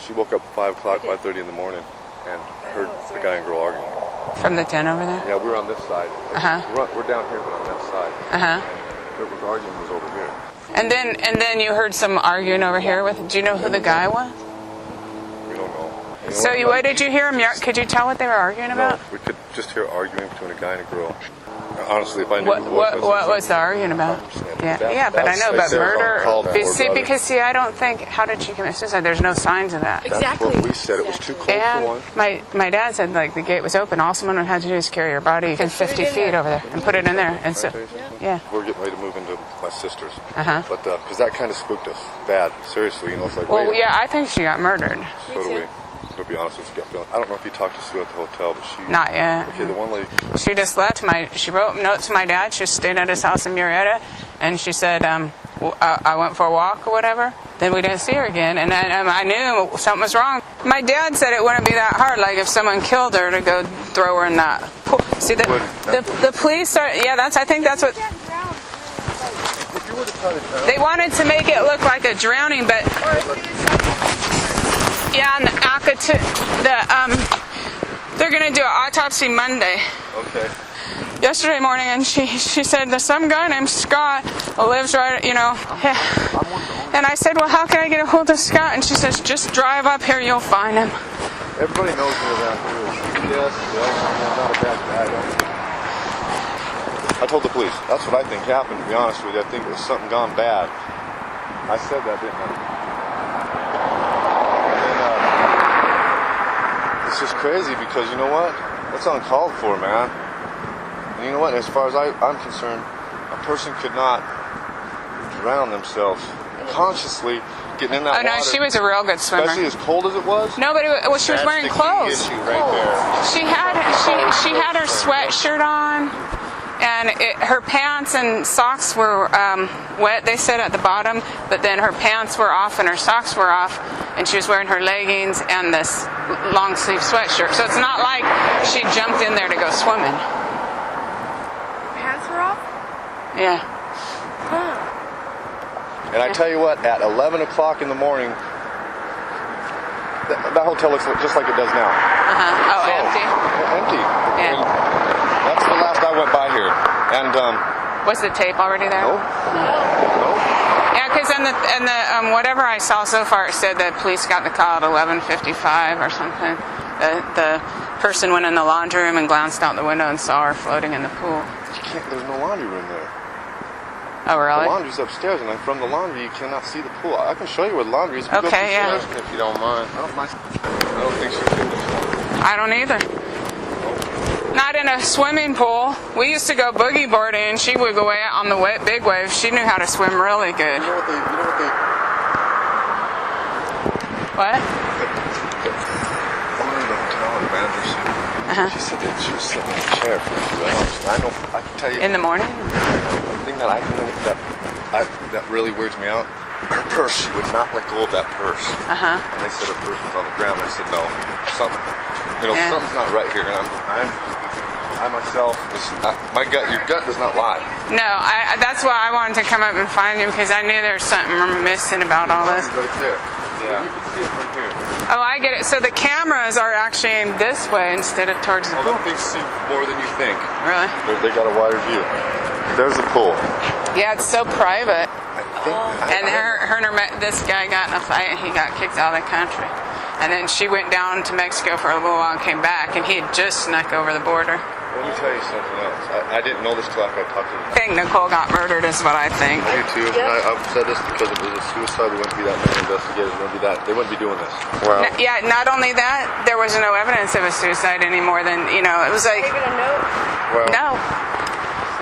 She woke up at 5 o'clock, 5:30 in the morning, and heard the guy and girl arguing. From the den over there? Yeah, we were on this side. We're down here, but on that side. And the arguing was over here. And then you heard some arguing over here with. Do you know who the guy was? We don't know. So what did you hear them? Could you tell what they were arguing about? No, we could just hear arguing between a guy and a girl. Honestly, if I knew what was the arguing about? Yeah, but I know about murder. I don't think. How did she commit suicide? There's no signs of that. Exactly. That's what we said. It was too cold for one. My dad said like the gate was open. All someone had to do is carry her body 50 feet over there and put it in there. And so, yeah. We're getting ready to move into my sister's. But because that kind of spooked us bad. Seriously, it's like. Well, yeah, I think she got murdered. So do we. To be honest with you, I don't know if you talked to Sue at the hotel, but she... Not yet. Okay, the one lady... She just left. She wrote notes to my dad. She stayed at his house in Murrieta, and she said, I went for a walk or whatever. Then we didn't see her again, and then I knew something was wrong. My dad said it wouldn't be that hard, like if someone killed her, to go throw her in that pool. See, the police are... Yeah, I think that's what... They wanted to make it look like a drowning, but... Yeah, and they're going to do an autopsy Monday. Okay. Yesterday morning, and she said there's some guy named Scott who lives right, Yeah. And I said, well, how can I get a hold of Scott? And she says, just drive up here, you'll find him. Everybody knows me around here. Yes, I'm not a bad guy. I told the police. That's what I think happened, to be honest with you. I think it was something gone bad. I said that, didn't I? It's just crazy because you know what? That's uncalled for, man. And you know what? As far as I'm concerned, a person could not drown themselves consciously getting in that water. Oh no, she was a real good swimmer. Especially as cold as it was. No, but she was wearing clothes. That's the key issue right there. She had her sweatshirt on, and her pants and socks were wet. They said at the bottom, but then her pants were off and her socks were off, and she was wearing her leggings and this long sleeve sweatshirt. So it's not like she jumped in there to go swimming. Pants were off? Yeah. Huh. And I tell you what, at 11 o'clock in the morning, that hotel looks just like it does now. Oh, so, empty? Empty. Yeah. And that's the last I went by here. And was the tape already there? No. Yeah, because in the whatever I saw so far, it said that police got the call at 11:55 or something. The person went in the laundry room and glanced out the window and saw her floating in the pool. There's no laundry room there. Oh, really? The laundry's upstairs, and from the laundry you cannot see the pool. I can show you where the laundry is. Okay, yeah. If you don't mind. I don't mind. I don't think she did this. I don't either. Not in a swimming pool. We used to go boogie boarding, and she would go away on the big waves. She knew how to swim really good. You know what they... What? One of the hotel manager, she said that she was sitting in a chair for 2 hours. I can tell you... In the morning? The thing that really weirds me out, her purse, she would not let go of that purse. And they said her purse was on the ground. I said, no, something's not right here. And I myself, your gut does not lie. No, that's why I wanted to come up and find you, because I knew there was something missing about all this. But it's there. Yeah. You can see it from here. Oh, I get it. So the cameras are actually aimed this way instead of towards the pool. They see more than you think. Really? They got a wider view. There's the pool. Yeah, it's so private. And this guy got in a fight, and he got kicked out of the country. And then she went down to Mexico for a little while and came back, and he had just snuck over the border. Let me tell you something else. I didn't know this till after I talked to her. I think Nicole got murdered is what I think. I do too. And I've said this because if it was a suicide, there wouldn't be that many investigators. They wouldn't be doing this. Wow. Yeah, not only that, there was no evidence of a suicide any more than, it was like... Even a note? Well, no.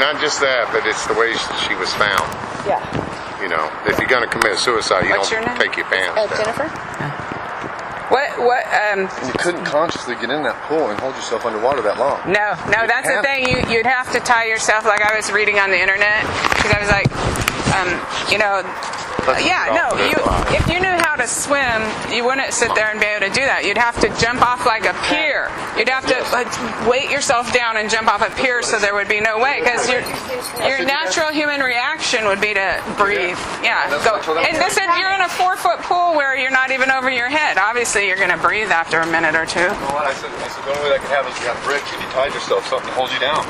Not just that, but it's the way she was found. Yeah. If you're going to commit suicide, you What's your don't name? take your pants down. Jennifer? And you couldn't consciously get in that pool and hold yourself underwater that long. No, that's the thing. You'd have to tie yourself, like I was reading on the internet, because I was like, Let's Yeah, get no, off of it. if you knew how to swim, you wouldn't sit there and be able to do that. You'd have to jump off like a pier. You'd have to weight yourself down and jump off a pier so there would be no way. Because your natural human reaction would be to breathe. Yeah, go. And listen, you're in a 4-foot pool where you're not even over your head. Obviously, you're going to breathe after a minute or two. You know what? I said the only way that can happen is you got a bridge and you tied yourself something to hold you down.